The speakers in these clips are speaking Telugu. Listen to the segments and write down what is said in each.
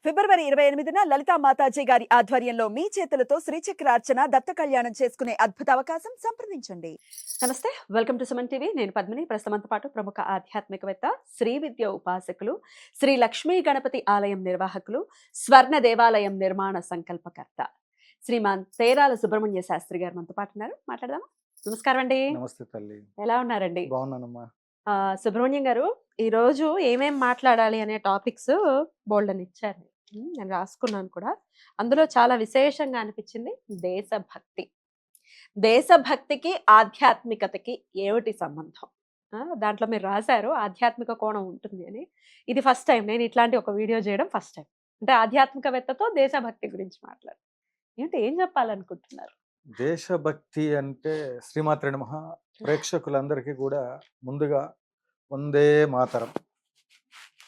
ఫిబ్రవరి 28న లలితా మాతాజీ గారి ఆధ్వర్యంలో మీ చేతులతో శ్రీచక్రార్చన దత్త కళ్యాణం చేసుకునే అద్భుత అవకాశం సంప్రదించండి. నమస్తే, వెల్కమ్ టు సుమన్ టీవీ. నేను పద్మిని. ప్రస్తుతంతో పాటు ప్రముఖ ఆధ్యాత్మికవేత్త, శ్రీ విద్య ఉపాసకులు, శ్రీ లక్ష్మీ గణపతి ఆలయం నిర్వాహకులు, స్వర్ణ దేవాలయం నిర్మాణ సంకల్పకర్త శ్రీమాన్ తేరాల సుబ్రహ్మణ్య శాస్త్రి గారు మనతో పాటు ఉన్నారు. మాట్లాడదామా? నమస్కారం అండి. నమస్తే తల్లి. ఎలా ఉన్నారండి? బాగున్నానమ్మా. సుబ్రహ్మణ్యం గారు, ఈ రోజు ఏమేం మాట్లాడాలి అనే టాపిక్స్ బోల్డ్ అని ఇచ్చారు. నేను రాసుకున్నాను కూడా. అందులో చాలా విశేషంగా అనిపించింది దేశభక్తి. దేశభక్తికి ఆధ్యాత్మికతకి ఏమిటి సంబంధం? దాంట్లో మీరు రాశారు ఆధ్యాత్మిక కోణం ఉంటుంది అని. ఇది ఫస్ట్ టైం నేను ఇట్లాంటి ఒక వీడియో చేయడం ఫస్ట్ టైం. అంటే ఆధ్యాత్మికవేత్తతో దేశభక్తి గురించి మాట్లాడు. ఏం చెప్పాలనుకుంటున్నారు? దేశభక్తి అంటే శ్రీమాత్రే నమః. ప్రేక్షకులందరికీ కూడా ముందుగా వందే మాతరం,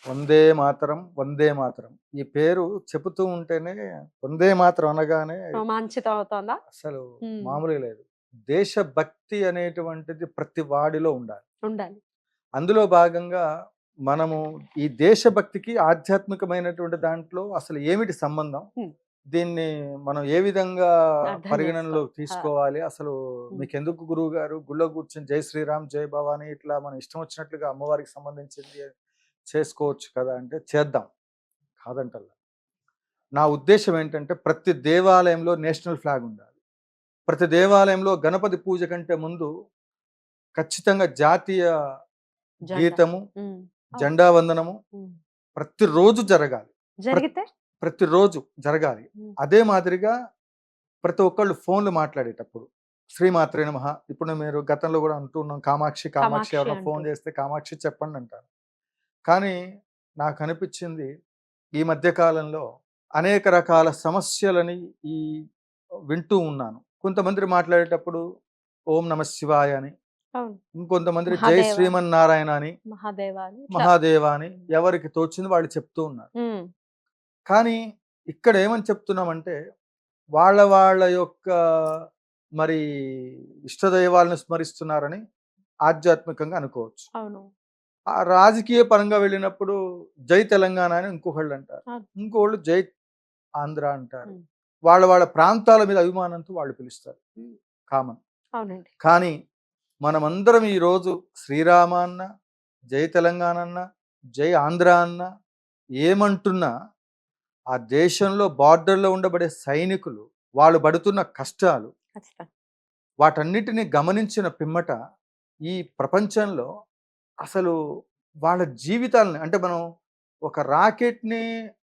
వందే మాతరం, వందే మాతరం ఈ పేరు చెబుతూ ఉంటేనే వందే మాతరం అనగానే రోమాంచితం అవుతోందా? అసలు మామూలుగా లేదు. దేశభక్తి అనేటువంటిది ప్రతి వాడిలో ఉండాలి. ఉండాలి. అందులో భాగంగా మనము ఈ దేశభక్తికి ఆధ్యాత్మికమైనటువంటి దాంట్లో అసలు ఏమిటి సంబంధం, దీన్ని మనం ఏ విధంగా పరిగణనలోకి తీసుకోవాలి, అసలు మీకెందుకు గురువు గారు గుళ్ళో కూర్చొని జై శ్రీరామ్ జై భవాని ఇట్లా మనం ఇష్టం వచ్చినట్లుగా అమ్మవారికి సంబంధించింది చేసుకోవచ్చు కదా అంటే చేద్దాం, కాదంటల్లా. నా ఉద్దేశం ఏంటంటే ప్రతి దేవాలయంలో నేషనల్ ఫ్లాగ్ ఉండాలి. ప్రతి దేవాలయంలో గణపతి పూజ కంటే ముందు ఖచ్చితంగా జాతీయ గీతము, జెండా వందనము ప్రతిరోజు జరగాలి. ప్రతిరోజు జరగాలి. అదే మాదిరిగా ప్రతి ఒక్కళ్ళు ఫోన్లు మాట్లాడేటప్పుడు శ్రీమాత్రే నమః. ఇప్పుడు మీరు గతంలో కూడా అంటున్నాం కామాక్షి కామాక్షి, ఎవరైనా ఫోన్ చేస్తే కామాక్షి చెప్పండి అంటారు. కానీ నాకు అనిపించింది ఈ మధ్యకాలంలో అనేక రకాల సమస్యలని వింటూ ఉన్నాను. కొంతమంది మాట్లాడేటప్పుడు ఓం నమ శివాయ అని, ఇంకొంతమంది జై శ్రీమన్నారాయణ అని, మహాదేవ అని ఎవరికి తోచింది వాళ్ళు చెప్తూ ఉన్నారు. కానీ ఇక్కడ ఏమని చెప్తున్నామంటే వాళ్ళ యొక్క మరి ఇష్టదైవాలను స్మరిస్తున్నారని ఆధ్యాత్మికంగా అనుకోవచ్చు. ఆ రాజకీయ పరంగా వెళ్ళినప్పుడు జై తెలంగాణ అని ఇంకొకళ్ళు అంటారు, ఇంకోళ్ళు జై ఆంధ్ర అంటారు. వాళ్ళ ప్రాంతాల మీద అభిమానంతో వాళ్ళు పిలుస్తారు, కామన్. కానీ మనమందరం ఈరోజు శ్రీరామ అన్న, జై తెలంగాణ అన్న, జై ఆంధ్ర అన్న ఏమంటున్నా ఆ దేశంలో బార్డర్లో ఉండబడే సైనికులు వాళ్ళు పడుతున్న కష్టాలు వాటన్నిటిని గమనించిన పిమ్మట ఈ ప్రపంచంలో అసలు వాళ్ళ జీవితాలని, అంటే మనం ఒక రాకెట్ని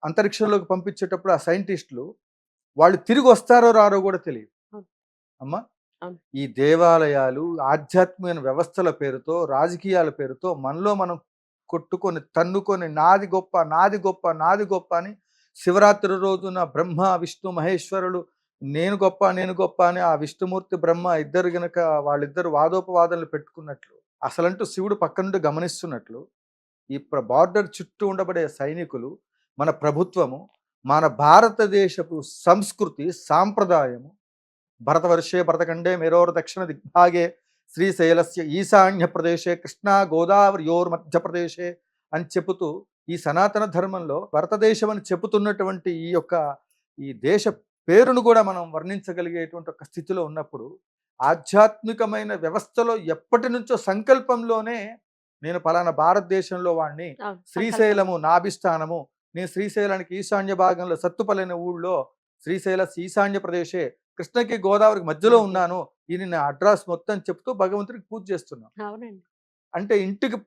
అంతరిక్షంలోకి పంపించేటప్పుడు ఆ సైంటిస్టులు వాళ్ళు తిరిగి వస్తారో రారో కూడా తెలియదు అమ్మా. ఈ దేవాలయాలు ఆధ్యాత్మిక వ్యవస్థల పేరుతో, రాజకీయాల పేరుతో మనలో మనం కొట్టుకొని తన్నుకొని నాది గొప్ప నాది గొప్ప నాది గొప్ప అని శివరాత్రి రోజున బ్రహ్మ విష్ణు మహేశ్వరులు నేను గొప్ప అని ఆ విష్ణుమూర్తి బ్రహ్మ ఇద్దరు గనక వాళ్ళిద్దరు వాదోపవాదనలు పెట్టుకున్నట్లు, అసలంటూ శివుడు పక్క నుండి గమనిస్తున్నట్లు ఈ బార్డర్ చుట్టూ ఉండబడే సైనికులు, మన ప్రభుత్వము, మన భారతదేశపు సంస్కృతి సాంప్రదాయము, భరతవర్షే భరతఖండే మేరోర్ దక్షిణ దిగ్భాగే శ్రీశైలస్య ఈశాన్య ప్రదేశే కృష్ణా గోదావరియోర్ మధ్యప్రదేశే అని చెబుతూ ఈ సనాతన ధర్మంలో భారతదేశం అని చెబుతున్నటువంటి ఈ దేశ పేరును కూడా మనం వర్ణించగలిగేటువంటి ఒక స్థితిలో ఉన్నప్పుడు ఆధ్యాత్మికమైన వ్యవస్థలో ఎప్పటి నుంచో సంకల్పంలోనే నేను పలానా భారతదేశంలో వాడిని, శ్రీశైలము నాభిస్థానము, నేను శ్రీశైలానికి ఈశాన్య భాగంలో సత్తుపల్లిన ఊళ్ళో శ్రీశైల ఈశాన్య ప్రదేశే కృష్ణకి గోదావరికి మధ్యలో ఉన్నాను, ఇది నా అడ్రస్ మొత్తం చెప్తూ భగవంతుడికి పూజ చేస్తున్నాం. అంటే ఇంటికి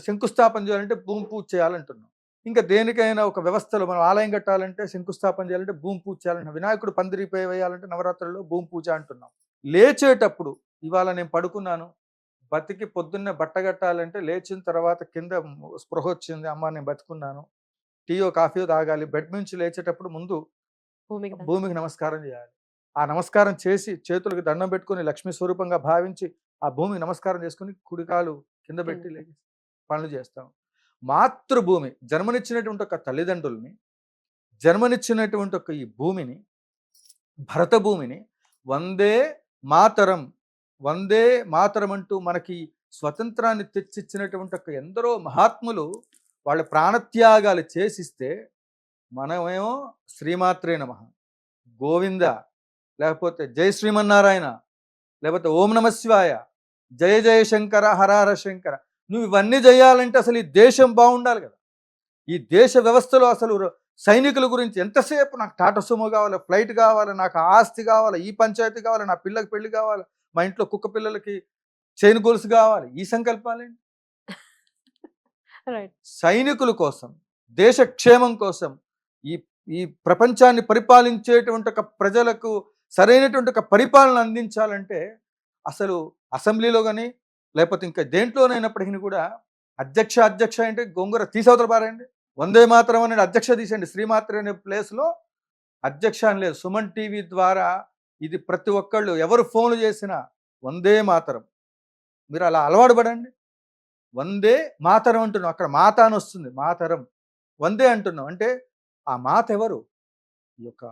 శంకుస్థాపన చేయాలంటే భూమి పూజ చేయాలంటున్నాం. ఇంకా దేనికైనా ఒక వ్యవస్థలో మనం ఆలయం కట్టాలంటే శంకుస్థాపన చేయాలంటే భూమి పూజ చేయాలంటున్నాం. వినాయకుడు పందిరిపై వేయాలంటే నవరాత్రుల్లో భూమి పూజ అంటున్నాం. లేచేటప్పుడు ఇవాళ నేను పడుకున్నాను, బతికి పొద్దున్నే బట్ట కట్టాలంటే లేచిన తర్వాత కింద స్పృహ వచ్చింది, అమ్మ నేను బతుకున్నాను, టీయో కాఫీయో తాగాలి, బెడ్ నుంచి లేచేటప్పుడు ముందు భూమికి నమస్కారం చేయాలి. ఆ నమస్కారం చేసి చేతులకు దండం పెట్టుకుని లక్ష్మీ స్వరూపంగా భావించి ఆ భూమికి నమస్కారం చేసుకుని కుడికాలు కింద పెట్టి పనులు చేస్తాం. మాతృభూమి జన్మనిచ్చినటువంటి ఒక తల్లిదండ్రుల్ని, జన్మనిచ్చినటువంటి ఒక ఈ భూమిని, భరత భూమిని వందే మాతరం వందే మాతరం అంటూ మనకి స్వతంత్రాన్ని తెచ్చిచ్చినటువంటి ఒక ఎందరో మహాత్ములు వాళ్ళ ప్రాణత్యాగాలు చేసిస్తే మనమేమో శ్రీమాత్రే నమః, గోవింద, లేకపోతే జై శ్రీమన్నారాయణ, లేకపోతే ఓం నమ శివాయ, జయ జయ శంకర, హర హర శంకర. నువ్వు ఇవన్నీ చేయాలంటే అసలు ఈ దేశం బాగుండాలి కదా. ఈ దేశ వ్యవస్థలో అసలు సైనికుల గురించి ఎంతసేపు నాకు టాటా సుమో కావాలి, ఫ్లైట్ కావాలి, నాకు ఆస్తి కావాలి, ఈ పంచాయతీ కావాలి, నా పిల్లకి పెళ్లి కావాలి, మా ఇంట్లో కుక్క పిల్లలకి చైన్ గొలుసు కావాలి, ఈ సంకల్పాలేంటి? రైట్. సైనికుల కోసం, దేశ క్షేమం కోసం, ఈ ఈ ప్రపంచాన్ని పరిపాలించేటువంటి ఒక ప్రజలకు సరైనటువంటి ఒక పరిపాలన అందించాలంటే అసలు అసెంబ్లీలో కానీ లేకపోతే ఇంకా దేంట్లోనైనప్పటికీ కూడా అధ్యక్ష అంటే గొంగూర తీసవతల పారండి. వందే మాతరం అనే అధ్యక్ష తీసేయండి. శ్రీమాత్ర అనే ప్లేస్లో అధ్యక్ష అని లేదు. సుమన్ టీవీ ద్వారా ఇది ప్రతి ఒక్కళ్ళు ఎవరు ఫోన్లు చేసినా వందే మాతరం. మీరు అలా అలవాటు పడండి. వందే మాతరం అంటున్నాం, అక్కడ మాత అని వస్తుంది, మాతరం వందే అంటున్నాం అంటే ఆ మాత ఎవరు? ఈ యొక్క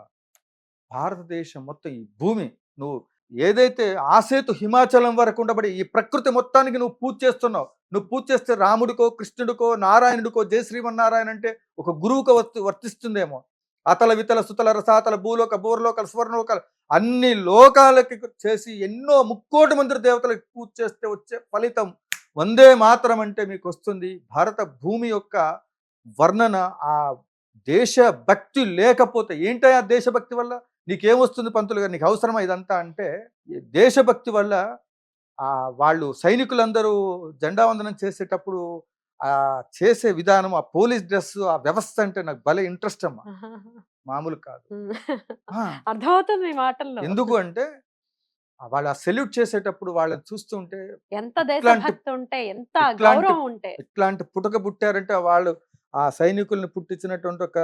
భారతదేశం మొత్తం, ఈ భూమి, నువ్వు ఏదైతే ఆసేతు హిమాచలం వరకు ఉండబడి ఈ ప్రకృతి మొత్తానికి నువ్వు పూజ చేస్తున్నావు. నువ్వు పూజ చేస్తే రాముడికో, కృష్ణుడికో, నారాయణుడికో, జయ శ్రీమన్నారాయణ అంటే ఒక గురువుకు వర్తిస్తుందేమో. అతల వితల సుతల రసాతల భూలోక బూర్లోక స్వర్ణలోకాలు అన్ని లోకాలకి చేసి ఎన్నో ముక్కోటి మంది దేవతలకు పూజ చేస్తే వచ్చే ఫలితం వందే మాతరం అంటే మీకు వస్తుంది. భారత భూమి యొక్క వర్ణన, ఆ దేశభక్తి లేకపోతే ఏంటయ్యా దేశభక్తి వల్ల నీకేమొస్తుంది పంతులు గారు, నీకు అవసరమా ఇదంతా అంటే ఈ దేశభక్తి వల్ల వాళ్ళు సైనికులందరూ జెండా వందనం చేసేటప్పుడు ఆ చేసే విధానం, ఆ పోలీస్ డ్రెస్, ఆ వ్యవస్థ అంటే నాకు భలే ఇంట్రెస్ట్ అమ్మా, మామూలు కాదు. ఆ, అర్థమవుతుంది మీ మాటల్లో. ఎందుకు అంటే వాళ్ళు ఆ సెల్యూట్ చేసేటప్పుడు వాళ్ళని చూస్తుంటే ఎంత ఇట్లాంటి దేశభక్తి ఉంటే, ఎంత ఇట్లాంటి గౌరవం ఉంటే. ఇట్లాంటి పుటక పుట్టారంటే వాళ్ళు ఆ సైనికుల్ని పుట్టించినటువంటి ఒక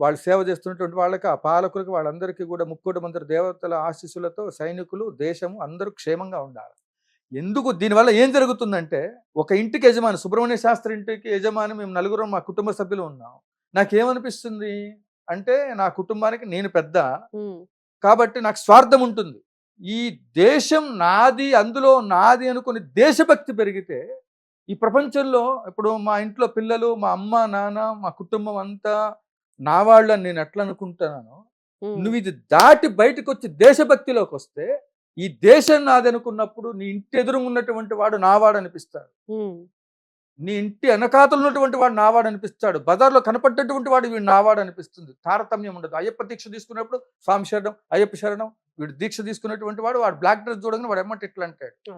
వాళ్ళు సేవ చేస్తున్నటువంటి వాళ్ళకి, ఆ పాలకులకి, వాళ్ళందరికీ కూడా ముక్కోటి మంది దేవతల ఆశీస్సులతో సైనికులు, దేశము అందరూ క్షేమంగా ఉండాలి. ఎందుకు దీనివల్ల ఏం జరుగుతుందంటే, ఒక ఇంటికి యజమాని, సుబ్రహ్మణ్య శాస్త్రి ఇంటికి యజమాని, మేము నలుగురం మా కుటుంబ సభ్యులు ఉన్నాం. నాకేమనిపిస్తుంది అంటే నా కుటుంబానికి నేను పెద్ద కాబట్టి నాకు స్వార్థం ఉంటుంది. ఈ దేశం నాది, అందులో నాది అనుకుని దేశభక్తి పెరిగితే ఈ ప్రపంచంలో ఇప్పుడు మా ఇంట్లో పిల్లలు, మా అమ్మ నాన్న, మా కుటుంబం అంతా నా వాళ్ళని నేను ఎట్లా అనుకుంటున్నాను, నువ్వు ఇది దాటి బయటకు వచ్చి దేశభక్తిలోకి వస్తే ఈ దేశం నాది అనుకున్నప్పుడు నీ ఇంటి ఎదురు ఉన్నటువంటి వాడు నావాడు అనిపిస్తాడు, నీ ఇంటి వెనకాతలు ఉన్నటువంటి వాడు నావాడు అనిపిస్తాడు, బజార్లో కనపడ్డటువంటి వాడు వీడు నావాడు అనిపిస్తుంది. తారతమ్యం ఉండదు. అయ్యప్ప దీక్ష తీసుకున్నప్పుడు స్వామి శరణం, అయ్యప్ప శరణం, వీడు దీక్ష తీసుకున్నటువంటి వాడు బ్లాక్ డ్రెస్ చూడగానే వాడు ఎమ్మంటే ఇట్లా అంటాడు.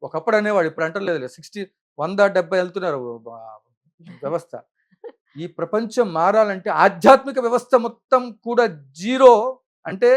ఒకప్పుడు అనేవాడు, ఇప్పుడు అంటలేదు. 170 వెళ్తున్నారు వ్యవస్థ. ఈ ప్రపంచం మారాలంటే ఆధ్యాత్మిక వ్యవస్థ మొత్తం కూడా జీరో అంటే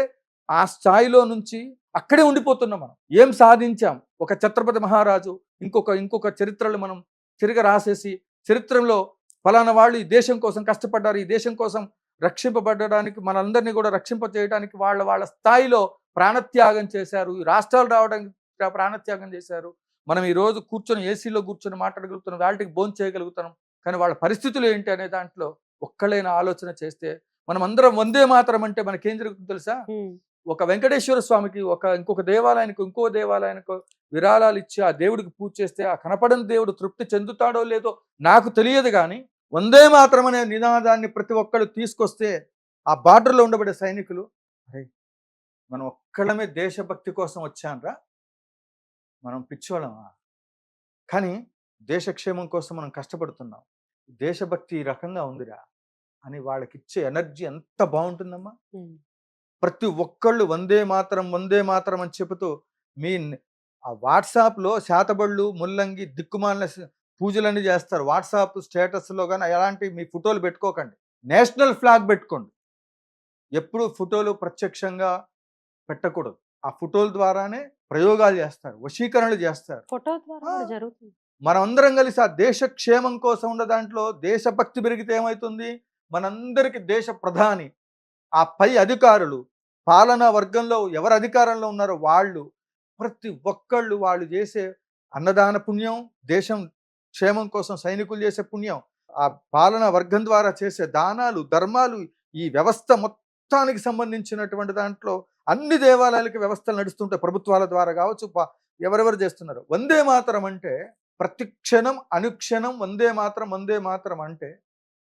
ఆ స్థాయిలో నుంచి అక్కడే ఉండిపోతున్నాం. మనం ఏం సాధించాం? ఒక ఛత్రపతి మహారాజు ఇంకొక చరిత్రలు మనం తిరిగి రాసేసి చరిత్రలో ఫలానా వాళ్ళు ఈ దేశం కోసం కష్టపడ్డారు, ఈ దేశం కోసం రక్షింపబడడానికి, మనందరినీ కూడా రక్షింప చేయడానికి వాళ్ళ స్థాయిలో ప్రాణత్యాగం చేశారు, ఈ రాష్ట్రాలు రావడానికి ప్రాణత్యాగం చేశారు. మనం ఈ రోజు కూర్చొని ఏసీలో కూర్చొని మాట్లాడగలుగుతున్నాం, వాళ్ళకి భోజనం చేయగలుగుతున్నాం. కానీ వాళ్ళ పరిస్థితులు ఏంటి అనే దాంట్లో ఒక్కళ్ళైనా ఆలోచన చేస్తే మనం అందరం వందే మాతరం అంటే మనకేం జరుగుతుందో తెలుసా? ఒక వెంకటేశ్వర స్వామికి ఇంకొక దేవాలయానికి, ఇంకో దేవాలయానికి విరాళాలు ఇచ్చి ఆ దేవుడికి పూజ చేస్తే ఆ కనపడని దేవుడు తృప్తి చెందుతాడో లేదో నాకు తెలియదు. కానీ వందే మాతరం అనే నినాదాన్ని ప్రతి ఒక్కళ్ళు తీసుకొస్తే ఆ బార్డర్లో ఉండబడే సైనికులు, అరే మనం ఒక్కళ్ళమే దేశభక్తి కోసం వచ్చానరా, మనం పిచ్చోళ్ళమా? కానీ దేశక్షేమం కోసం మనం కష్టపడుతున్నాం, దేశభక్తి ఈ రకంగా ఉందిరా అని వాళ్ళకి ఇచ్చే ఎనర్జీ ఎంత బాగుంటుందమ్మా. ప్రతి ఒక్కళ్ళు వందే మాతరం అని చెబుతూ మీ ఆ వాట్సాప్లో శాతబళ్ళు, ముల్లంగి, దిక్కుమాలిన పూజలన్నీ చేస్తారు. వాట్సాప్ స్టేటస్లో కానీ ఎలాంటి మీ ఫోటోలు పెట్టుకోకండి. నేషనల్ ఫ్లాగ్ పెట్టుకోండి. ఎప్పుడు ఫోటోలు ప్రత్యక్షంగా పెట్టకూడదు. ఆ ఫోటోల ద్వారానే ప్రయోగాలు చేస్తారు, వశీకరణలు చేస్తారు. ఫోటో ద్వారా జరుగుతుంది. మనమందరం కలిసి ఆ దేశ క్షేమం కోసం ఉన్న దాంట్లో దేశభక్తి పెరిగితే ఏమవుతుంది? మనందరికీ దేశ ప్రధాని, ఆ పై అధికారులు, పాలనా వర్గంలో ఎవరు అధికారంలో ఉన్నారో వాళ్ళు, ప్రతి ఒక్కళ్ళు వాళ్ళు చేసే అన్నదాన పుణ్యం, దేశం క్షేమం కోసం సైనికులు చేసే పుణ్యం, ఆ పాలనా వర్గం ద్వారా చేసే దానాలు, ధర్మాలు, ఈ వ్యవస్థ మొత్తానికి సంబంధించినటువంటి దాంట్లో అన్ని దేవాలయాలకి వ్యవస్థలు నడుస్తుంటాయి. ప్రభుత్వాల ద్వారా కావచ్చు, ఎవరెవరు చేస్తున్నారు. వందే మాతరం అంటే ప్రతి క్షణం అనుక్షణం వందే మాతరం అంటే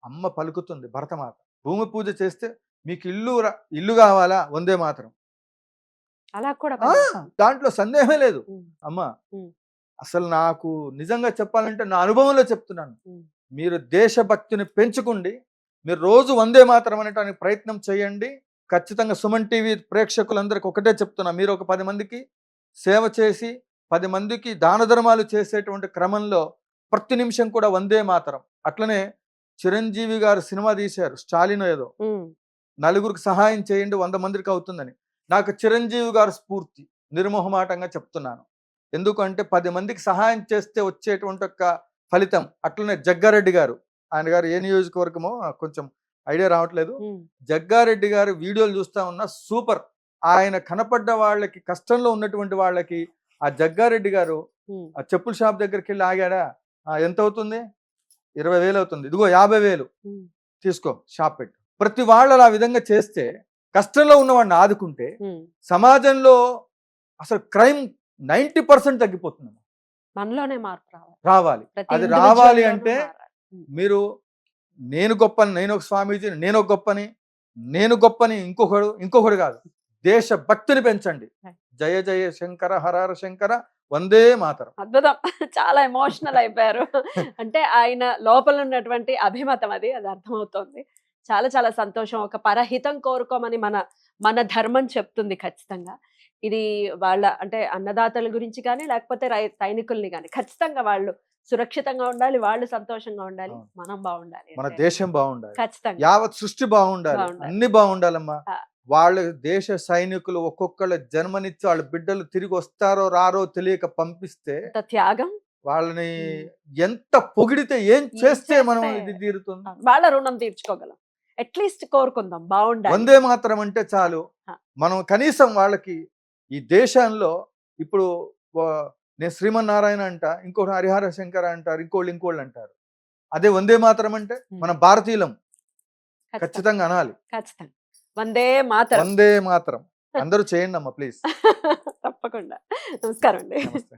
అమ్మ పలుకుతుంది భరతమాత. భూమి పూజ చేస్తే మీకు ఇల్లు కావాలా, వందే మాత్రం. అలా కూడా ఆ, దాంట్లో సందేహమే లేదు. ఉమ్, అమ్మ ఉమ్. అసలు నాకు నిజంగా చెప్పాలంటే నా అనుభవంలో చెప్తున్నాను, ఉమ్. మీరు దేశభక్తిని పెంచుకోండి, మీరు రోజు వందే మాత్రం అనటానికి ప్రయత్నం చేయండి. ఖచ్చితంగా సుమన్ టీవీ ప్రేక్షకులందరికీ ఒకటే చెప్తున్నా, మీరు ఒక 10 మందికి సేవ చేసి 10 మందికి దాన ధర్మాలు చేసేటువంటి క్రమంలో ప్రతి నిమిషం కూడా వందే మాతరం. అట్లనే చిరంజీవి గారు సినిమా తీశారు, స్టాలిన్ ఏదో, ఉమ్. నలుగురికి సహాయం చేయండి 100 మందికి అవుతుందని. నాకు చిరంజీవి గారు స్ఫూర్తి, నిర్మోహమాటంగా చెప్తున్నాను. ఎందుకంటే 10 మందికి సహాయం చేస్తే వచ్చేటువంటి ఒక ఫలితం. అట్లనే జగ్గారెడ్డి గారు, ఆయన గారు ఏ నియోజకవర్గమో నాకు కొంచెం ఐడియా రావట్లేదు. ఉమ్. జగ్గారెడ్డి గారు వీడియోలు చూస్తా ఉన్నా, సూపర్. ఆయన కనపడ్డ వాళ్ళకి, కష్టంలో ఉన్నటువంటి వాళ్ళకి, ఆ జగ్గారెడ్డి గారు ఉమ్. ఆ చెప్పుల షాప్ దగ్గరికి వెళ్ళి ఆగాడా, ఎంత అవుతుంది, 20,000 అవుతుంది, ఇదిగో 50,000 ఉమ్. తీసుకో, షాప్ పెట్టు. ప్రతి వాళ్ళు ఆ విధంగా చేస్తే, కష్టంలో ఉన్న వాడిని ఆదుకుంటే ఉమ్. సమాజంలో అసలు క్రైమ్ 90% తగ్గిపోతుంది. మనలోనే మార్పు రావాలి. రావాలి. ప్రతి అది individual రావాలి లోనూ అంటే మారాలి. మీరు నేను గొప్పని, నేను ఒక స్వామీజీని, నేను గొప్పని ఇంకొకడు కాదు, దేశభక్తిని పెంచండి. జయ జయ శంకర హరహర శంకర వందే మాతరం. అద్భుతం. చాలా ఎమోషనల్ అయిపోయారు. అంటే ఆయన లోపల ఉన్నటువంటి అభిమతం అది అర్థమవుతోంది. చాలా చాలా సంతోషం. ఒక పరహితం కోరుకోమని మన ధర్మం చెప్తుంది ఖచ్చితంగా. ఇది వాళ్ళ అంటే అన్నదాతల గురించి కానీ, లేకపోతే సైనికుల్ని కానీ ఖచ్చితంగా వాళ్ళు సురక్షితంగా ఉండాలి, వాళ్ళు సంతోషంగా ఉండాలి, అవును. మనం బాగుండాలి. మన అంటే దేశం బాగుండాలి, ఖచ్చితంగా యావత్ సృష్టి బాగుండాలి, బాగుండాలి. అన్ని బాగుండాలమ్మా. ఆ. వాళ్ళ దేశ సైనికులు ఒక్కొక్కళ్ళ జన్మనిచ్చి వాళ్ళ బిడ్డలు తిరిగి వస్తారో రారో తెలియక పంపిస్తే అంత త్యాగం, వాళ్ళని ఉమ్. ఎంత పొగిడితే, ఏం చేస్తే మనం చేస్తే ఇది తీరుతుంది. వాళ్ళ రుణం తీర్చుకోగలం. అట్లీస్ట్ కోరుకుందాం బాగుండాలి. వందే మాత్రం అంటే చాలు. ఆ. మనం కనీసం వాళ్ళకి ఈ దేశంలో ఇప్పుడు నేను శ్రీమన్నారాయణ అంట, ఇంకోటి హరిహర శంకర అంటారు, ఇంకోళ్ళు అంటారు. అదే వందే మాత్రం అంటే మన భారతీయులం ఖచ్చితంగా అనాలి. ఖచ్చితంగా వందే మాతరం. వందే మాత్రం అందరూ చేయండి అమ్మా ప్లీజ్. తప్పకుండా. నమస్కారం అండి. నమస్తే.